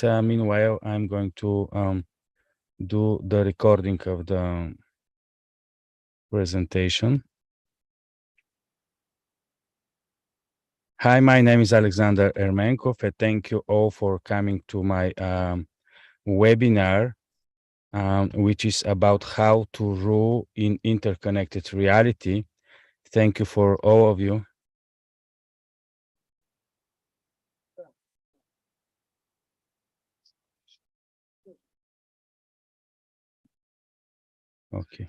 meanwhile, I'm going to do the recording of the presentation. Hi, my name is Alexander Ermenkov, and thank you all for coming to my webinar, which is about how to rule in interconnected reality. Thank you for all of you. Okay.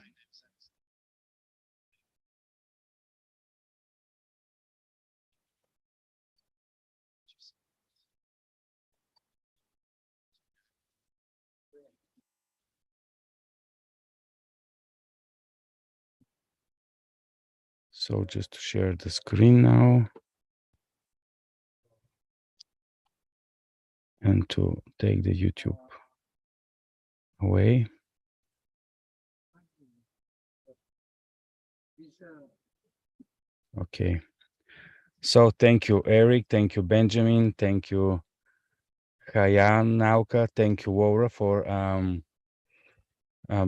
So just to share the screen now and to take the YouTube away. Okay. So thank you, Eric. Thank you, Benjamin. Thank you, Hayan Nauka. Thank you, Laura, for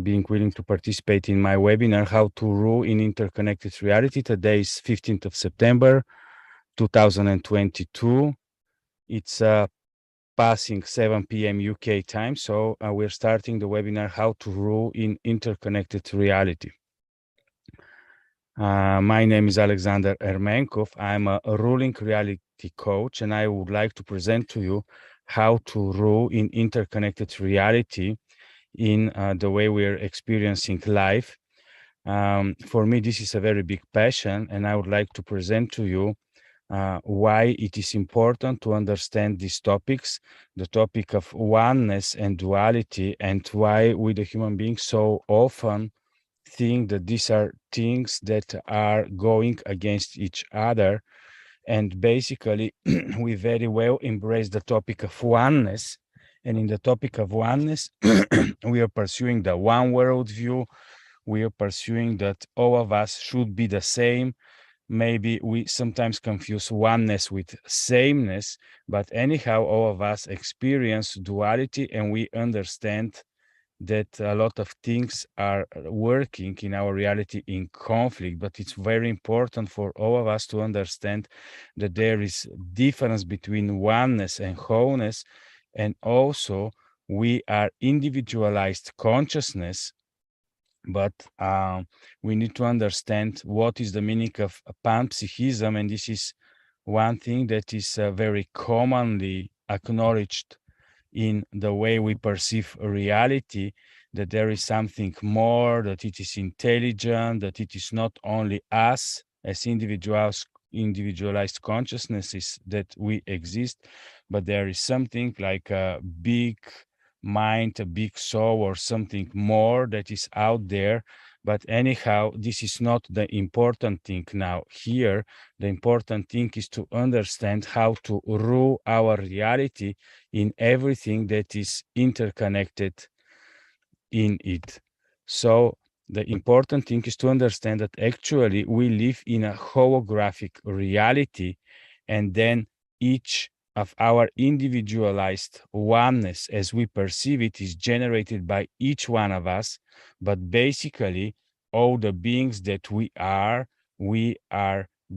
being willing to participate in my webinar, How to Rule in Interconnected Reality. Today is 15th of September, 2022. It's passing 7 p.m. UK time. So we're starting the webinar, How to Rule in Interconnected Reality. My name is Alexander Ermenkov. I'm a ruling reality coach, and I would like to present to you how to rule in interconnected reality in the way we're experiencing life. For me, this is a very big passion, and I would like to present to you why it is important to understand these topics, the topic of oneness and duality, and why we, the human beings, so often think that these are things that are going against each other. And basically, we very well embrace the topic of oneness. And in the topic of oneness, we are pursuing the one world view. We are pursuing that all of us should be the same. Maybe we sometimes confuse oneness with sameness, but anyhow, all of us experience duality, and we understand that a lot of things are working in our reality in conflict. But it's very important for all of us to understand that there is difference between oneness and wholeness, and also we are individualized consciousness. But we need to understand what is the meaning of panpsychism, and this is one thing that is very commonly acknowledged in the way we perceive reality, that there is something more, that it is intelligent, that it is not only us as individualized consciousnesses that we exist, but there is something like a big mind, a big soul, or something more that is out there. But anyhow, this is not the important thing now. Here, the important thing is to understand how to rule our reality in everything that is interconnected in it. So the important thing is to understand that actually we live in a holographic reality, and then each of our individualized oneness as we perceive it is generated by each one of us. But basically, all the beings that we are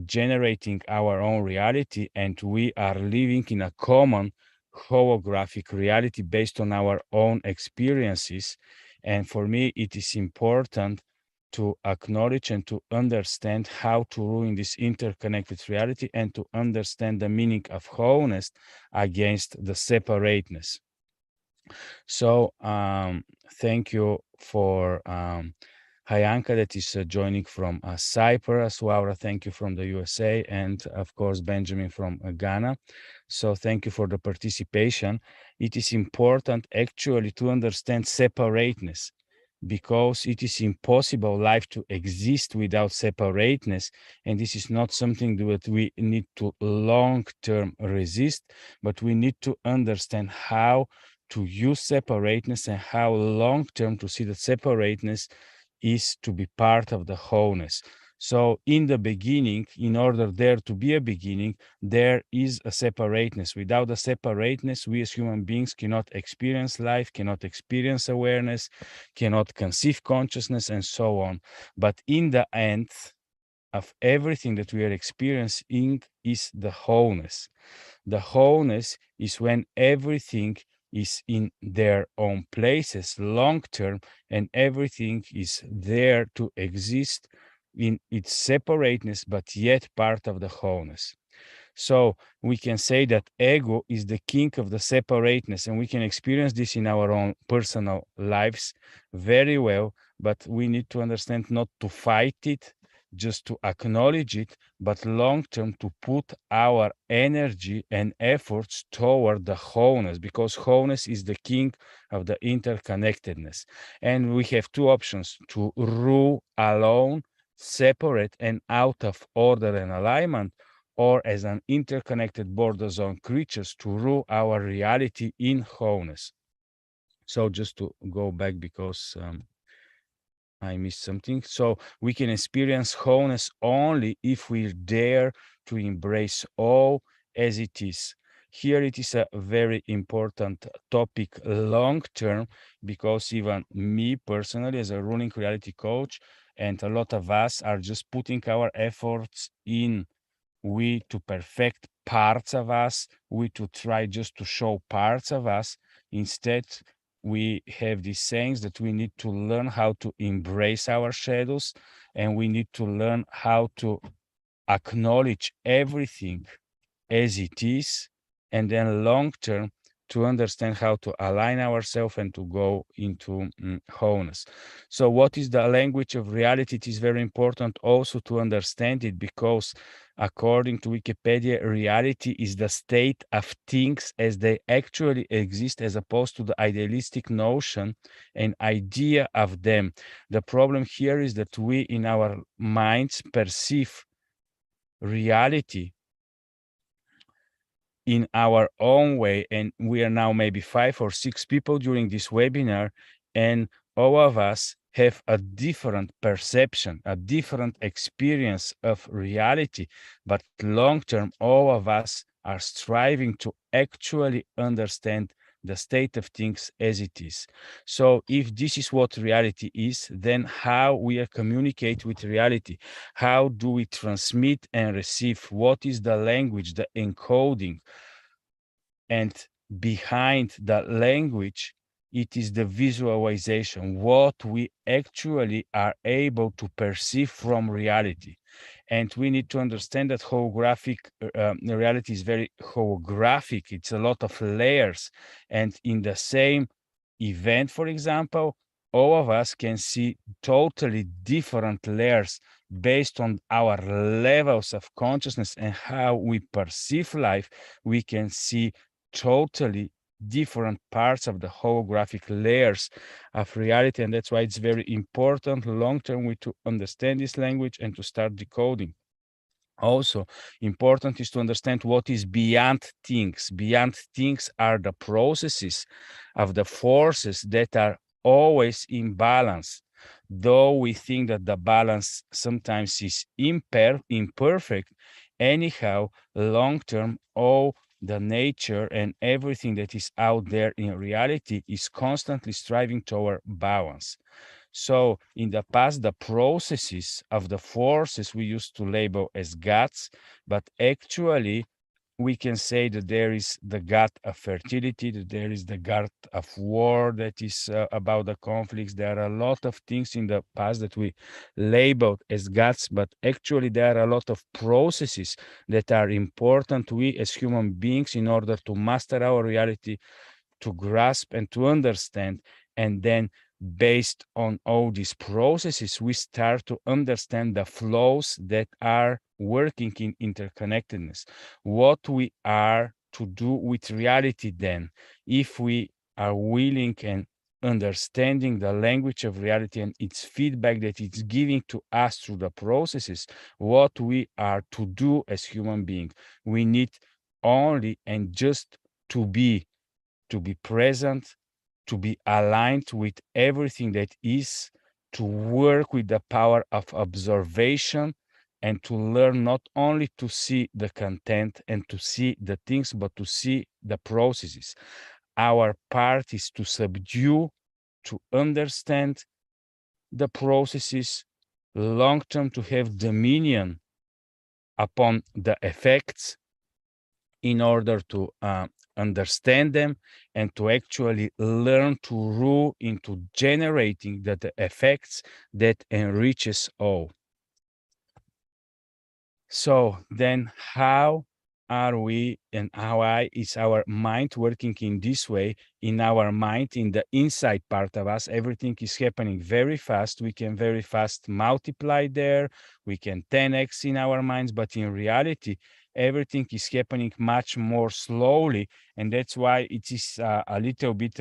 generating our own reality, and we are living in a common holographic reality based on our own experiences. And for me, it is important to acknowledge and to understand how to rule in this interconnected reality, and to understand the meaning of wholeness against the separateness. So thank you for Hayanka, that is joining from Cyprus. Laura, thank you from the USA, and of course Benjamin from Ghana. So thank you for the participation. It is important actually to understand separateness, because it is impossible life to exist without separateness, and this is not something that we need to long-term resist, but we need to understand how to use separateness, and how long-term to see that separateness is to be part of the wholeness. So in the beginning, in order there to be a beginning, there is a separateness. Without a separateness, we as human beings cannot experience life, cannot experience awareness, cannot conceive consciousness, and so on. But in the end of everything that we are experiencing is the wholeness. The wholeness is when everything is in their own places long term, and everything is there to exist in its separateness, but yet part of the wholeness. So we can say that ego is the king of the separateness, and we can experience this in our own personal lives very well. But we need to understand not to fight it, just to acknowledge it, but long term to put our energy and efforts toward the wholeness, because wholeness is the king of the interconnectedness. And we have two options: to rule alone, separate, and out of order and alignment, or as an interconnected border zone creatures to rule our reality in wholeness. So just to go back because I missed something. So we can experience wholeness only if we dare to embrace all as it is. Here it is a very important topic long term, because even me personally as a ruling reality coach and a lot of us are just putting our efforts in we to perfect parts of us, we to try just to show parts of us. Instead, we have these sayings that we need to learn how to embrace our shadows, and we need to learn how to acknowledge everything as it is, and then long term to understand how to align ourselves and to go into wholeness. So what is the language of reality? It is very important also to understand it, because according to Wikipedia, reality is the state of things as they actually exist, as opposed to the idealistic notion and idea of them. The problem here is that we in our minds perceive reality in our own way, and we are now maybe 5 or 6 people during this webinar, and all of us have a different perception, a different experience of reality, but long term all of us are striving to actually understand the state of things as it is. So if this is what reality is, then how we communicate with reality? How do we transmit and receive? What is the language, the encoding? And behind the language, it is the visualization, what we actually are able to perceive from reality. And we need to understand that holographic reality is very holographic. It's a lot of layers. And in the same event, for example, all of us can see totally different layers based on our levels of consciousness and how we perceive life. We can see totally different parts of the holographic layers of reality, and that's why it's very important long term to understand this language and to start decoding. Also important is to understand what is beyond things. Beyond things are the processes of the forces that are always in balance, though we think that the balance sometimes is imperfect. Anyhow, long term, all the nature and everything that is out there in reality is constantly striving toward balance. So in the past, the processes of the forces we used to label as gods, but actually we can say that there is the god of fertility, that there is the god of war, that is about the conflicts. There are a lot of things in the past that we labeled as gods, but actually there are a lot of processes that are important we as human beings in order to master our reality, to grasp and to understand. And then based on all these processes, we start to understand the flows that are working in interconnectedness. What we are to do with reality then, if we are willing and understanding the language of reality and its feedback that it's giving to us through the processes, what we are to do as human beings. We need only and just to be present, to be aligned with everything that is, to work with the power of observation and to learn not only to see the content and to see the things, but to see the processes. Our part is to subdue, to understand the processes, long term to have dominion upon the effects in order to understand them and to actually learn to rule into generating the effects that enriches all. So then how are we and how is our mind working in this way? In our mind, in the inside part of us, everything is happening very fast. We can very fast multiply there. We can 10x in our minds, but in reality, everything is happening much more slowly. And that's why it is a little bit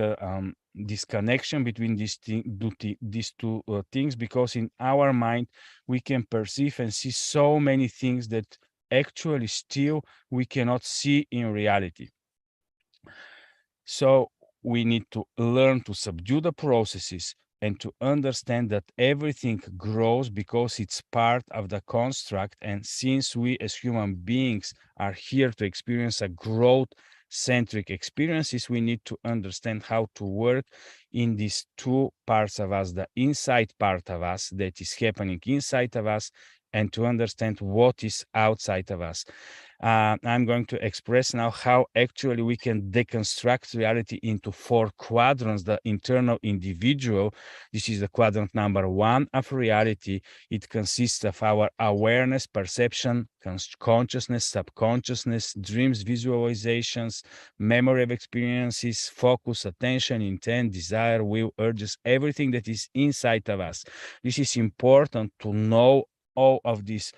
this connection between these two things, because in our mind, we can perceive and see so many things that actually still we cannot see in reality. So we need to learn to subdue the processes and to understand that everything grows because it's part of the construct. And since we as human beings are here to experience a growth centric experiences, we need to understand how to work in these two parts of us, the inside part of us that is happening inside of us, and to understand what is outside of us. I'm going to express now how actually we can deconstruct reality into 4 quadrants. The internal individual, this is the quadrant number 1 of reality. It consists of our awareness, perception, consciousness, subconsciousness, dreams, visualizations, memory of experiences, focus, attention, intent, desire, will, urges, everything that is inside of us. This is important to know all of these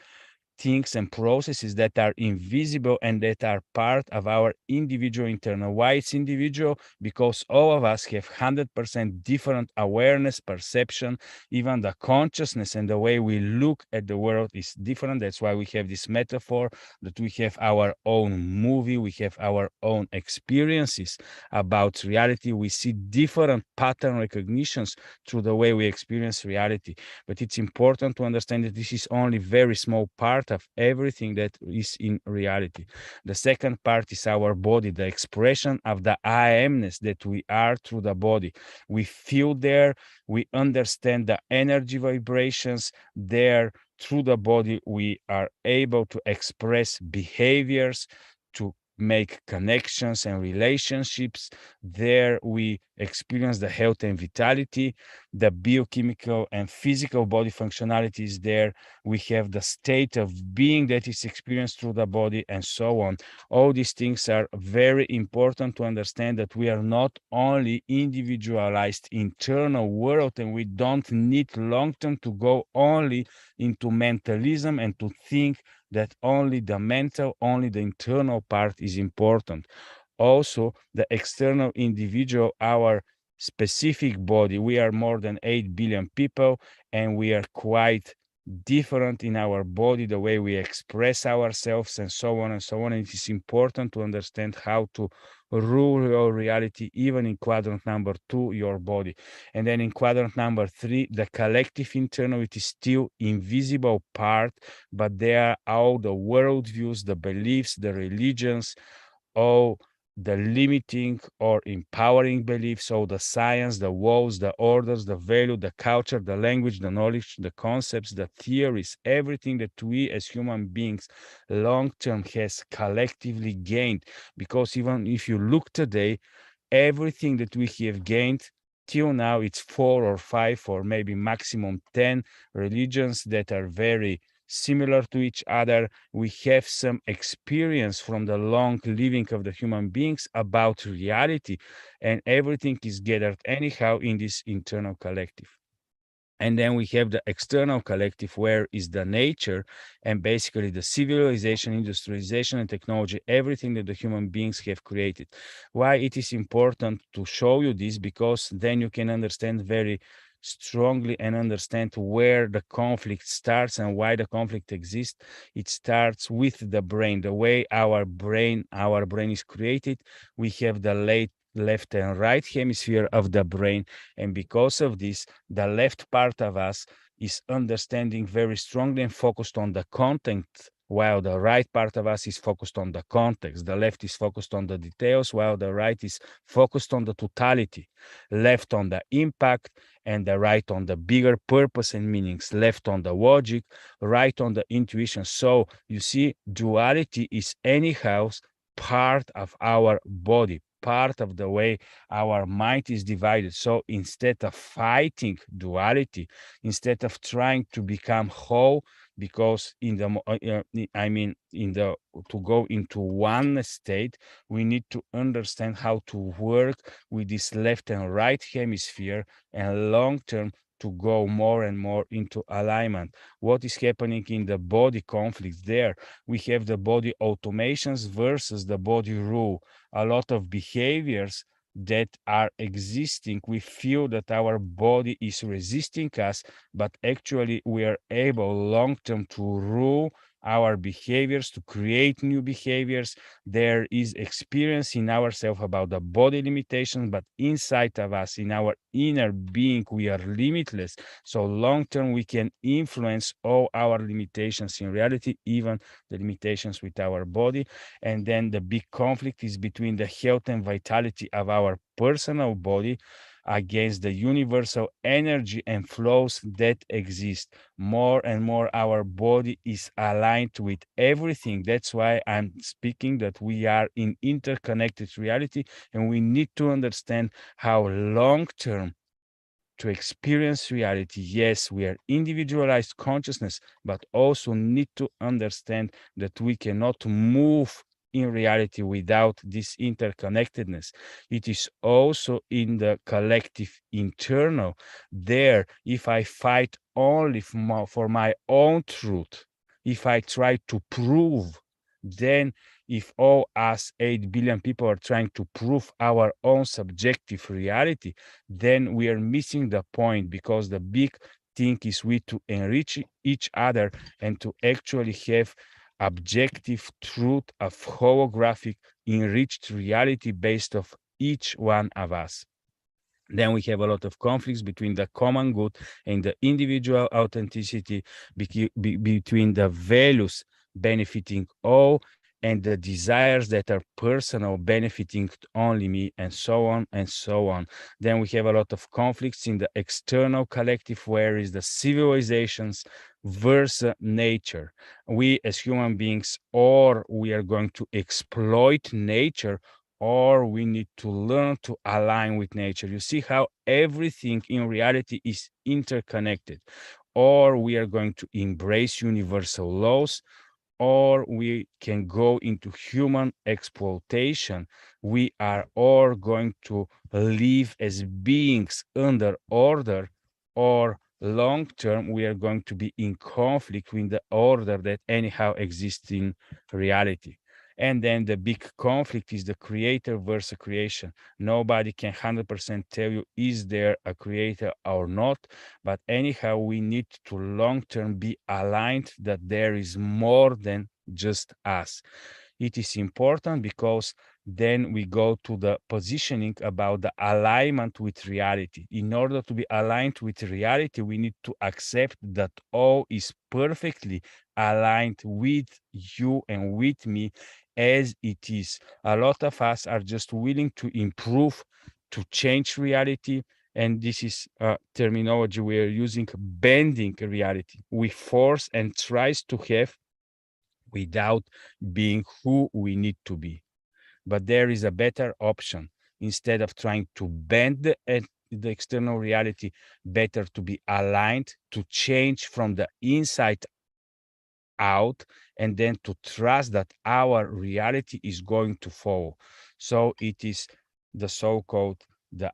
things and processes that are invisible and that are part of our individual internal. Why it's individual? Because all of us have 100% different awareness, perception, even the consciousness and the way we look at the world is different. That's why we have this metaphor that we have our own movie, we have our own experiences about reality. We see different pattern recognitions through the way we experience reality. But it's important to understand that this is only very small part of everything that is in reality. The second part is our body, the expression of the I amness that we are through the body. We feel there, we understand the energy vibrations there. Through the body, we are able to express behaviors, to make connections and relationships. There we experience the health and vitality, the biochemical and physical body functionality is there. We have the state of being that is experienced through the body, and so on. All these things are very important to understand, that we are not only individualized internal world, and we don't need long term to go only into mentalism and to think that only the mental, only the internal part is important. Also, the external individual, our specific body, we are more than 8 billion people, and we are quite different in our body, the way we express ourselves, and so on and so on. And it is important to understand how to rule your reality, even in quadrant number 2, your body. And then in quadrant number 3, the collective internal, it is still invisible part, but there are all the worldviews, the beliefs, the religions, all the limiting or empowering beliefs, all the science, the walls, the orders, the value, the culture, the language, the knowledge, the concepts, the theories, everything that we as human beings long-term has collectively gained. Because even if you look today, everything that we have gained till now, it's 4 or 5 or maybe maximum 10 religions that are very similar to each other. We have some experience from the long living of the human beings about reality, and everything is gathered anyhow in this internal collective. And then we have the external collective, where is the nature and basically the civilization, industrialization, and technology, everything that the human beings have created. Why it is important to show you this? Because then you can understand very strongly and understand where the conflict starts and why the conflict exists. It starts with the brain, the way our brain is created. We have the left and right hemisphere of the brain, and because of this, the left part of us is understanding very strongly and focused on the content, while the right part of us is focused on the context. The left is focused on the details, while the right is focused on the totality. Left on the impact, and the right on the bigger purpose and meanings. Left on the logic, right on the intuition. So you see, duality is anyhow part of our body, part of the way our mind is divided. So instead of fighting duality, instead of trying to become whole, because in the I mean in the to go into one state, we need to understand how to work with this left and right hemisphere, and long term to go more and more into alignment. What is happening in the body conflicts there? We have the body automations versus the body rule. A lot of behaviors that are existing, we feel that our body is resisting us, but actually we are able long term to rule our behaviors, to create new behaviors. There is experience in ourselves about the body limitations, but inside of us, in our inner being, we are limitless. So long term, we can influence all our limitations in reality, even the limitations with our body. And then the big conflict is between the health and vitality of our personal body against the universal energy and flows that exist. More and more our body is aligned with everything. That's why I'm speaking that we are in interconnected reality, and we need to understand how long term to experience reality. Yes, we are individualized consciousness, but also need to understand that we cannot move in reality without this interconnectedness. It is also in the collective internal. There, if I fight only for my own truth, if I try to prove, then if all us 8 billion people are trying to prove our own subjective reality, then we are missing the point, because the big thing is we to enrich each other and to actually have objective truth of holographic enriched reality based of each one of us. Then we have a lot of conflicts between the common good and the individual authenticity, between the values benefiting all and the desires that are personal, benefiting only me, and so on and so on. Then we have a lot of conflicts in the external collective, where is the civilizations versus nature. We as human beings, or we are going to exploit nature, or we need to learn to align with nature. You see how everything in reality is interconnected. Or we are going to embrace universal laws, or we can go into human exploitation. We are all going to live as beings under order, or long term, we are going to be in conflict with the order that anyhow exists in reality. And then the big conflict is the creator versus creation. Nobody can 100% tell you, is there a creator or not? But anyhow, we need to long term be aligned that there is more than just us. It is important because then we go to the positioning about the alignment with reality. In order to be aligned with reality, we need to accept that all is perfectly aligned with you and with me as it is. A lot of us are just willing to improve, to change reality. And this is a terminology we are using, bending reality. We force and tries to have without being who we need to be. But there is a better option. Instead of trying to bend the external reality, better to be aligned, to change from the inside out, and then to trust that our reality is going to follow. So it is the so-called the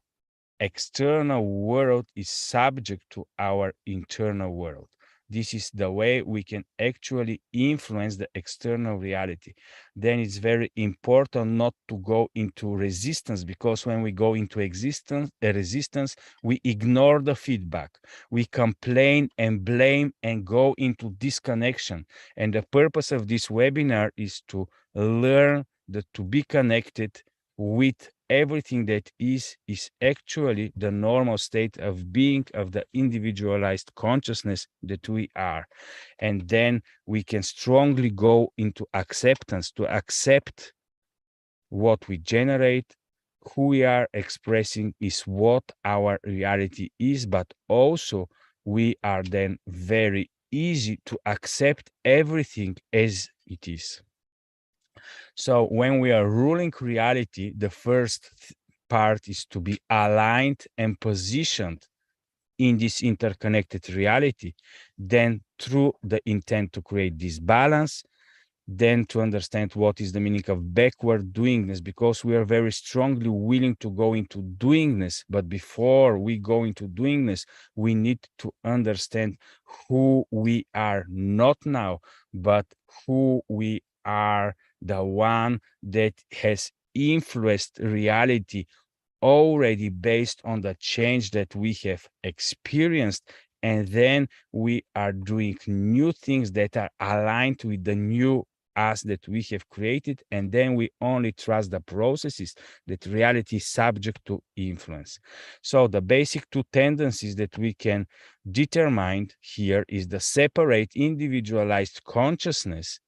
external world is subject to our internal world. This is the way we can actually influence the external reality. Then it's very important not to go into resistance, because when we go into resistance, we ignore the feedback. We complain and blame and go into disconnection. And the purpose of this webinar is to learn that to be connected with everything that is actually the normal state of being of the individualized consciousness that we are. And then we can strongly go into acceptance, to accept what we generate, who we are expressing is what our reality is, but also we are then very easy to accept everything as it is. So when we are ruling reality, the first part is to be aligned and positioned in this interconnected reality. Then through the intent to create this balance, then to understand what is the meaning of backward doingness, because we are very strongly willing to go into doingness. But before we go into doingness, we need to understand who we are, not now, but who we are, the one that has influenced reality already based on the change that we have experienced. And then we are doing new things that are aligned with the new us that we have created, and then we only trust the processes that reality is subject to influence. So the basic two tendencies that we can determine here is the separate individualized consciousness,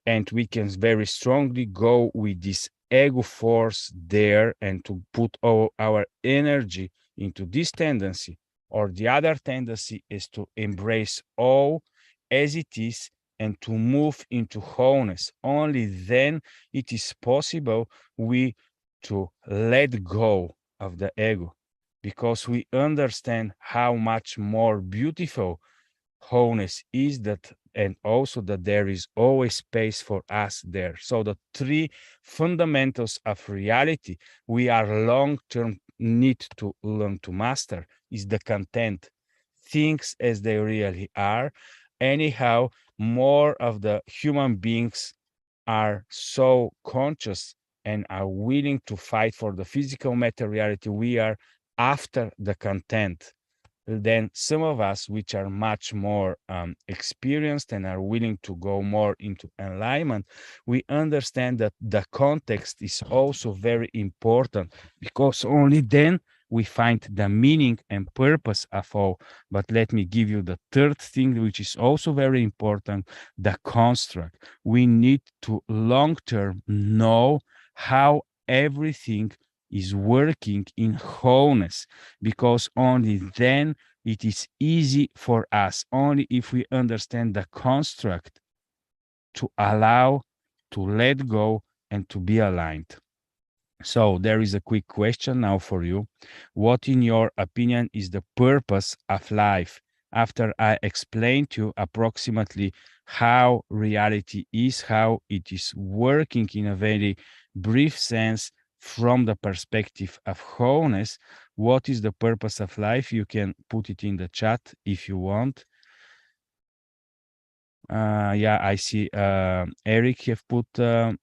and we can very strongly go with this ego force there and to put all our energy into this tendency. Or the other tendency is to embrace all as it is and to move into wholeness. Only then it is possible we to let go of the ego, because we understand how much more beautiful wholeness is, that, and also that there is always space for us there. So the three fundamentals of reality we are long-term need to learn to master is the content, things as they really are. Anyhow, more of the human beings are so conscious and are willing to fight for the physical materiality. We are after the content. Then some of us, which are much more experienced and are willing to go more into alignment, we understand that the context is also very important, because only then we find the meaning and purpose of all. But let me give you the third thing, which is also very important, the construct. We need to long-term know how everything is working in wholeness, because only then it is easy for us, only if we understand the construct, to allow, to let go, and to be aligned. So there is a quick question now for you. What, in your opinion, is the purpose of life? After I explained to you approximately how reality is, how it is working in a very brief sense from the perspective of wholeness, what is the purpose of life? You can put it in the chat if you want. Yeah, I see Eric have put that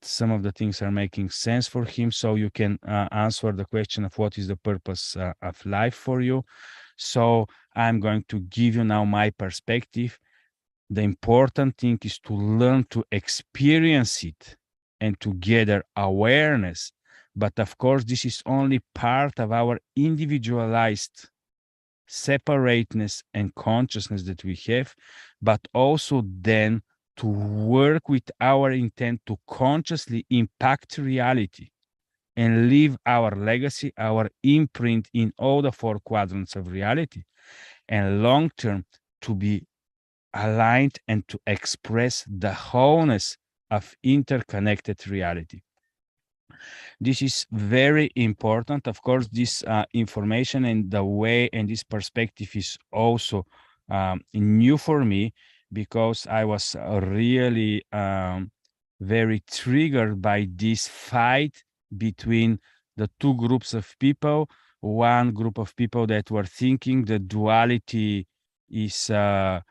some of the things are making sense for him. So you can answer the question of what is the purpose of life for you. So I'm going to give you now my perspective. The important thing is to learn to experience it and to gather awareness. But of course, this is only part of our individualized separateness and consciousness that we have, but also then to work with our intent to consciously impact reality and leave our legacy, our imprint in all the four quadrants of reality, and long term to be aligned and to express the wholeness of interconnected reality. This is very important. Of course, this information and the way and this perspective is also new for me, because I was really very triggered by this fight between the two groups of people. One group of people that were thinking the duality is a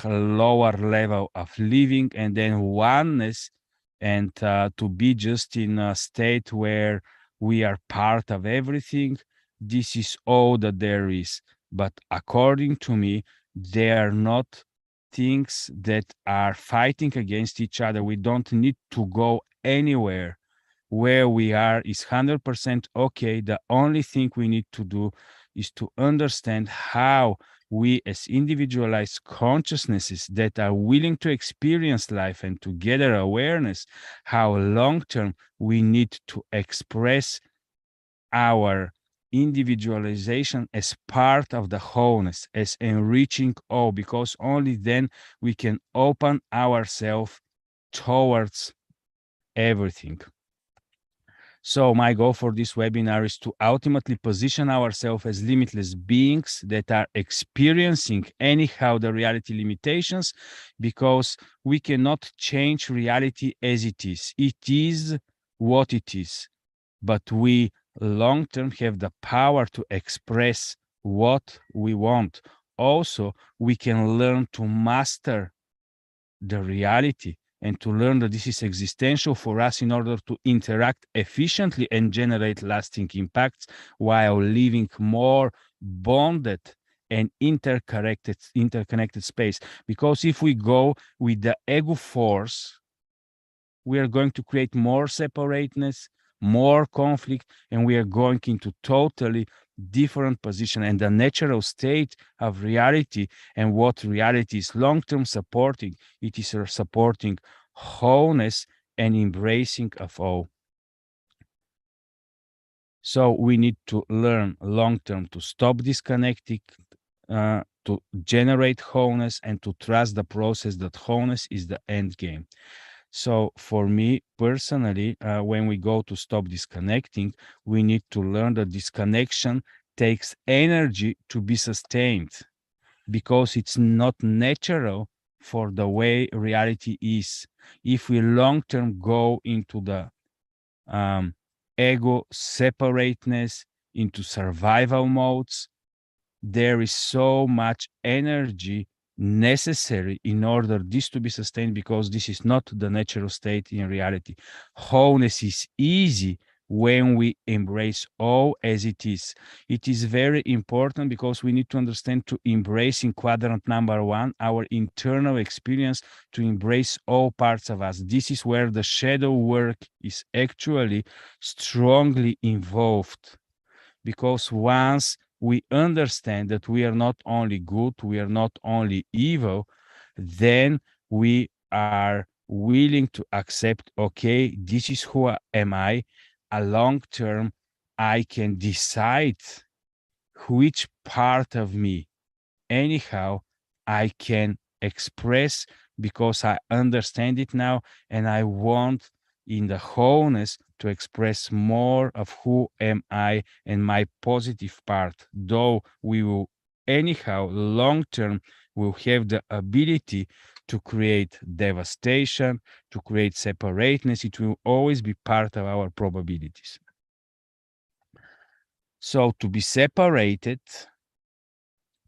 lower level of living, and then oneness, and to be just in a state where we are part of everything. This is all that there is. But according to me, they are not things that are fighting against each other. We don't need to go anywhere. Where we are is 100% okay. The only thing we need to do is to understand how we, as individualized consciousnesses that are willing to experience life and to gather awareness, how long term we need to express our individualization as part of the wholeness, as enriching all, because only then we can open ourselves towards everything. So my goal for this webinar is to ultimately position ourselves as limitless beings that are experiencing anyhow the reality limitations, because we cannot change reality as it is. It is what it is. But we long term have the power to express what we want. Also, we can learn to master the reality and to learn that this is existential for us in order to interact efficiently and generate lasting impacts while living more bonded and interconnected space. Because if we go with the ego force, we are going to create more separateness, more conflict, and we are going into totally different position. And the natural state of reality, and what reality is long-term supporting, it is supporting wholeness and embracing of all. So we need to learn long-term to stop disconnecting, to generate wholeness, and to trust the process that wholeness is the end game. So for me personally, when we go to stop disconnecting, we need to learn that disconnection takes energy to be sustained, because it's not natural for the way reality is. If we long-term go into the ego separateness, into survival modes, there is so much energy necessary in order this to be sustained, because this is not the natural state in reality. Wholeness is easy when we embrace all as it is. It is very important, because we need to understand to embrace in quadrant number 1 our internal experience, to embrace all parts of us. This is where the shadow work is actually strongly involved, because once we understand that we are not only good, we are not only evil, then we are willing to accept, okay, this is who am I. A long term, I can decide which part of me, anyhow, I can express, because I understand it now, and I want in the wholeness to express more of who am I and my positive part. Though we will anyhow long term will have the ability to create devastation, to create separateness. It will always be part of our probabilities. So to be separated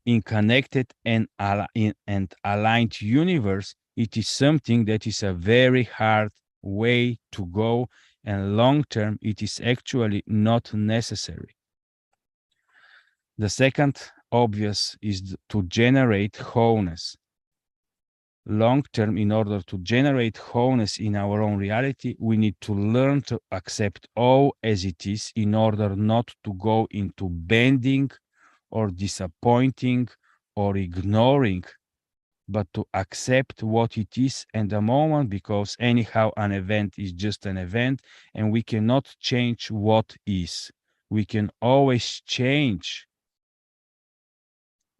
in connected and aligned universe, it is something that is a very hard way to go, and long term it is actually not necessary. The second obvious is to generate wholeness. Long term, in order to generate wholeness in our own reality, we need to learn to accept all as it is, in order not to go into bending or disappointing or ignoring, but to accept what it is in the moment, because anyhow an event is just an event, and we cannot change what is. We can always change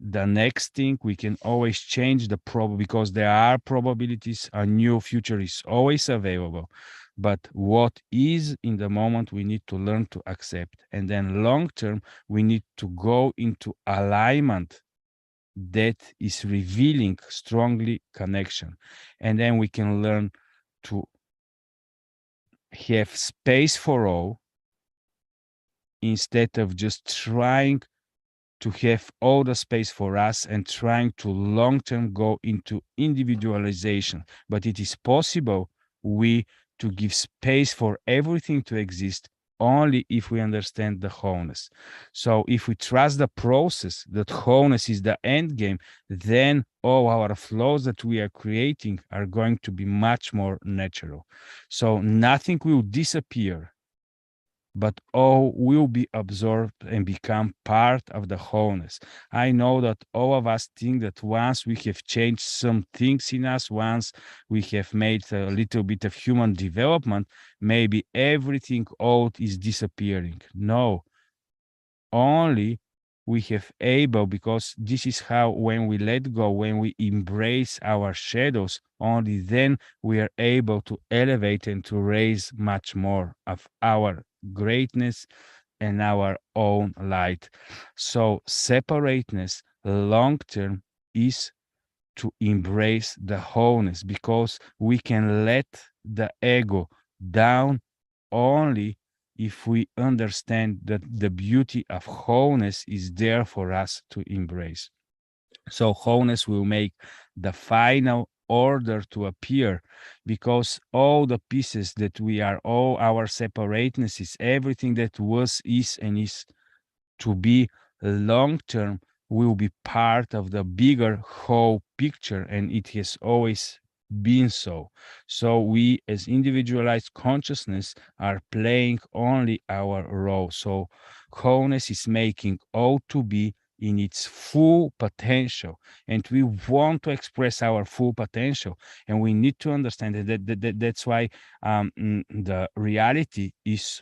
the next thing, we can always change the because there are probabilities. A new future is always available, but what is in the moment we need to learn to accept. And then long term we need to go into alignment that is revealing strongly connection, and then we can learn to have space for all, instead of just trying to have all the space for us and trying to long-term go into individualization. But it is possible we to give space for everything to exist, only if we understand the wholeness. So if we trust the process, that wholeness is the end game, then all our flows that we are creating are going to be much more natural. So nothing will disappear, but all will be absorbed and become part of the wholeness. I know that all of us think that once we have changed some things in us, once we have made a little bit of human development, maybe everything old is disappearing. No, only we have able, because this is how, when we let go, when we embrace our shadows, only then we are able to elevate and to raise much more of our greatness and our own light. So separateness long term is to embrace the wholeness, because we can let the ego down only if we understand that the beauty of wholeness is there for us to embrace. So wholeness will make the final order to appear, because all the pieces that we are, all our separatenesses, everything that was, is, and is to be long term, will be part of the bigger whole picture, and it has always been so. So we, as individualized consciousness, are playing only our role. So wholeness is making all to be in its full potential, and we want to express our full potential, and we need to understand that's why the reality is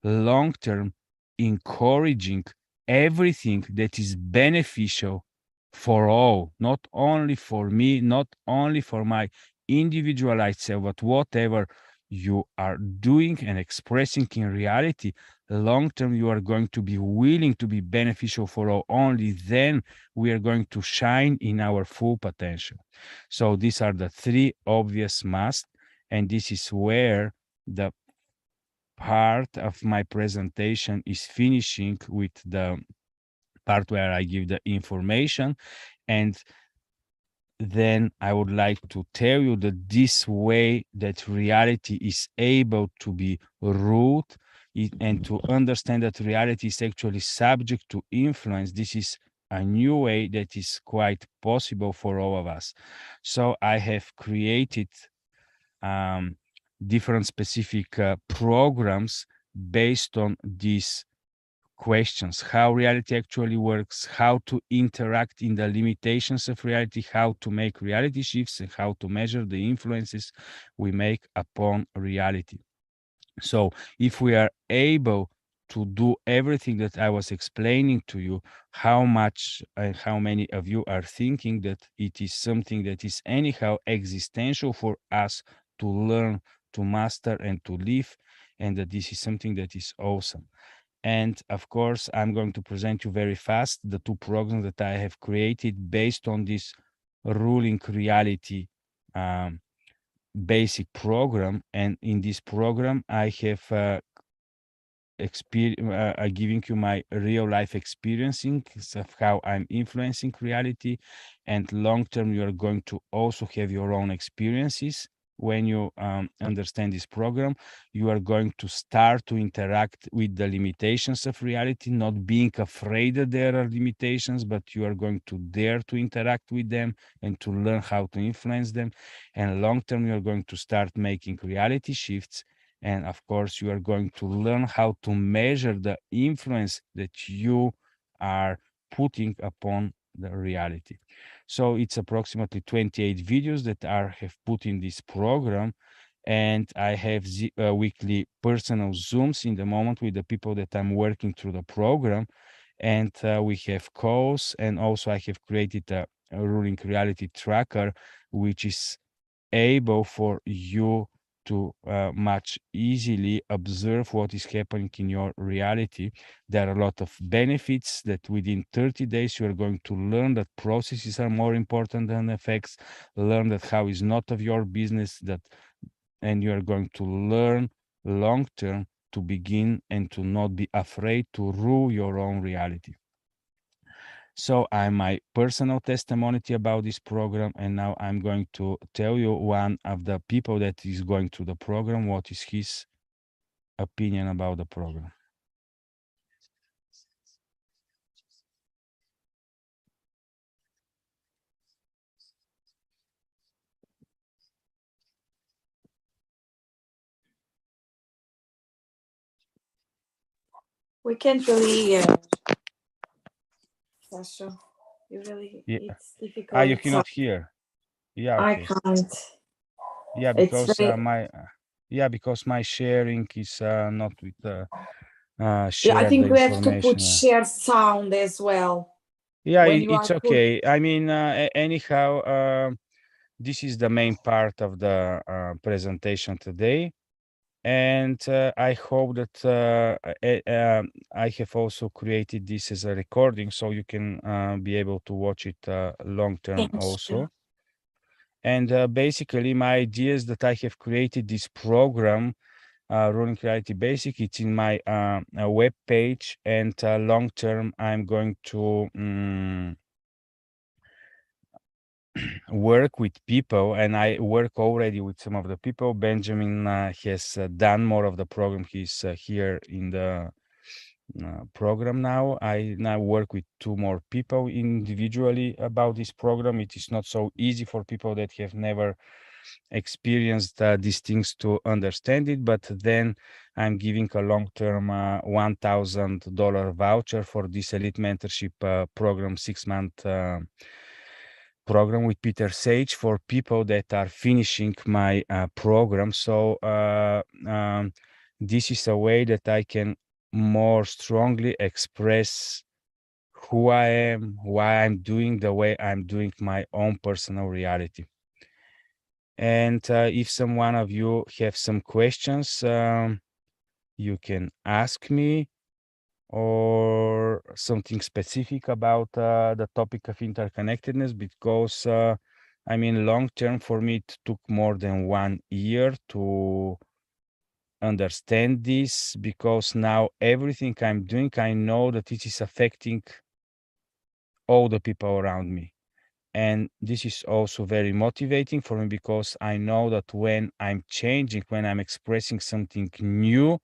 long term, encouraging everything that is beneficial for all, not only for me, not only for my individualized self, but whatever you are doing and expressing in reality, long term, you are going to be willing to be beneficial for all. Only then we are going to shine in our full potential. So these are the three obvious musts, and this is where the part of my presentation is finishing with the part where I give the information. And then I would like to tell you that this way that reality is able to be ruled and to understand that reality is actually subject to influence, this is a new way that is quite possible for all of us. So I have created different specific programs based on these questions: how reality actually works, how to interact in the limitations of reality, how to make reality shifts, and how to measure the influences we make upon reality. So if we are able to do everything that I was explaining to you, how much and how many of you are thinking that it is something that is anyhow existential for us to learn, to master, and to live, and that this is something that is awesome. And of course, I'm going to present you very fast the two programs that I have created based on this ruling reality basic program. And in this program, I have giving you my real life experiencing of how I'm influencing reality. And long term, you are going to also have your own experiences. When you understand this program, you are going to start to interact with the limitations of reality, not being afraid that there are limitations, but you are going to dare to interact with them and to learn how to influence them. And long term, you are going to start making reality shifts. And of course, you are going to learn how to measure the influence that you are putting upon the reality. So it's approximately 28 videos that are have put in this program. And I have weekly personal Zooms in the moment with the people that I'm working through the program. And we have calls. And also I have created a ruling reality tracker, which is able for you to much easily observe what is happening in your reality. There are a lot of benefits that within 30 days you are going to learn that processes are more important than effects, learn that how is not of your business, that, and you are going to learn long term to begin and to not be afraid to rule your own reality. So I'm my personal testimony about this program, and now I'm going to tell you one of the people that is going through the program, what is his opinion about the program. We can't really, Sasha. You really, Yeah. it's difficult. You cannot hear. Yeah, I okay. can't. Yeah, It's because very. because my sharing is not with Yeah, I share the think we have to put information. Yeah. share sound as well Yeah, when you it's are put. okay. I mean, anyhow, this is the main part of the presentation today. And I hope that I have also created this as a recording so you can be able to watch it long term Thank also. you. And basically, my idea is that I have created this program, Rolling Reality Basic. It's in my web page, and long term, I'm going to work with people, and I work already with some of the people. Benjamin has done more of the program. He's here in the program now. I now work with 2 more people individually about this program. It is not so easy for people that have never experienced these things to understand it, but then I'm giving a long-term $1,000 voucher for this elite mentorship program, 6-month program with Peter Sage for people that are finishing my program. So this is a way that I can more strongly express who I am, why I'm doing the way I'm doing my own personal reality. And if some one of you have some questions, you can ask me, or something specific about the topic of interconnectedness, because I mean, long term for me, it took more than 1 year to understand this, because now everything I'm doing, I know that it is affecting all the people around me. And this is also very motivating for me, because I know that when I'm changing, when I'm expressing something new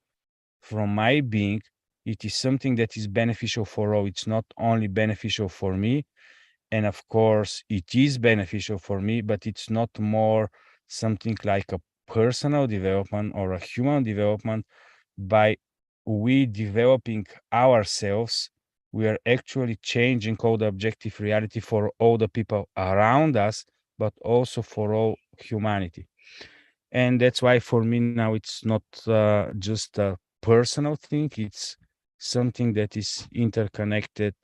from my being, it is something that is beneficial for all. It's not only beneficial for me. And of course, it is beneficial for me, but it's not more something like a personal development or a human development. By we developing ourselves, we are actually changing all the objective reality for all the people around us, but also for all humanity. And that's why for me now it's not just a personal thing, it's something that is interconnected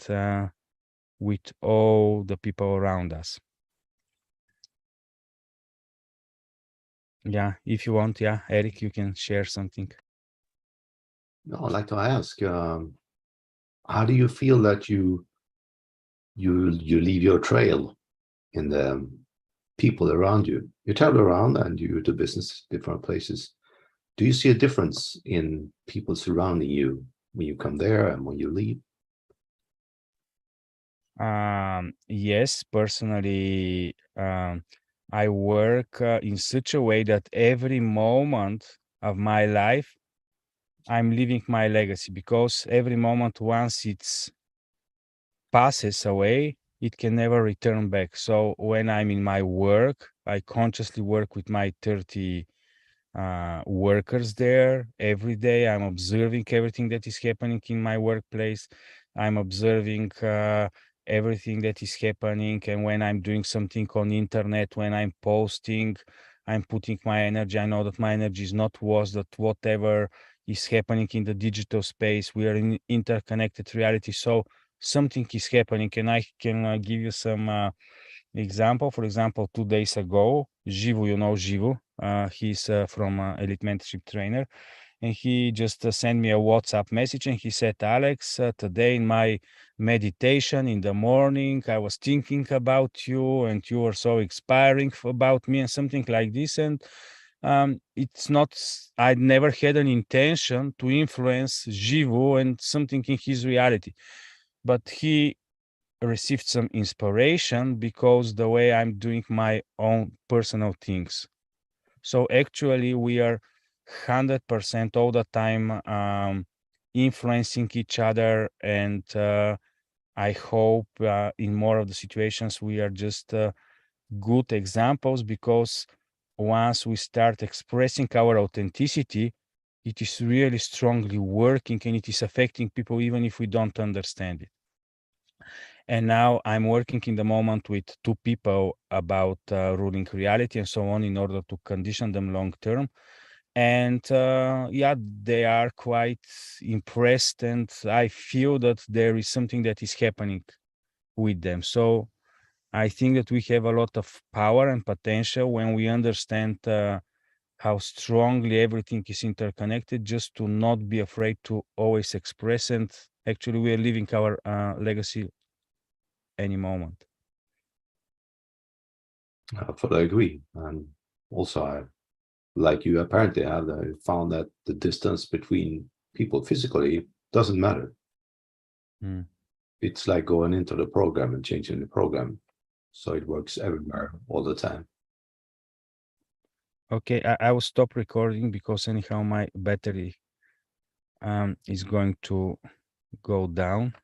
with all the people around us. Yeah, if you want, yeah, Eric, you can share something. No, I'd like to ask, how do you feel that you leave your trail in the people around you? You travel around and you do business different places. Do you see a difference in people surrounding you when you come there and when you leave? Yes, personally, I work in such a way that every moment of my life, I'm leaving my legacy, because every moment, once it's passes away, it can never return back. So when I'm in my work, I consciously work with my 30 workers there every day. I'm observing everything that is happening in my workplace. I'm observing everything that is happening. And when I'm doing something on internet, when I'm posting, I'm putting my energy. I know that my energy is not worth that whatever is happening in the digital space. We are in interconnected reality. So something is happening, and I can give you some example. For example, 2 days ago, Jivu, you know Jivu, he's from Elite Mentorship Trainer, and he just sent me a WhatsApp message, and he said, Alex, today in my meditation in the morning, I was thinking about you, and you were so inspiring about me, and something like this. And it's not, I never had an intention to influence Jivu and something in his reality, but he received some inspiration because the way I'm doing my own personal things. So actually we are 100% all the time, influencing each other. And I hope in more of the situations we are just good examples, because once we start expressing our authenticity, it is really strongly working and it is affecting people even if we don't understand it. And now I'm working in the moment with 2 people about ruling reality and so on, in order to condition them long term. And yeah, they are quite impressed, and I feel that there is something that is happening with them. So I think that we have a lot of power and potential when we understand how strongly everything is interconnected, just to not be afraid to always express. And actually we are leaving our legacy any moment. I fully agree. And also, like you apparently have found that the distance between people physically doesn't matter. Mm. It's like going into the program and changing the program, so it works everywhere all the time. Okay, I will stop recording because anyhow my battery is going to go down.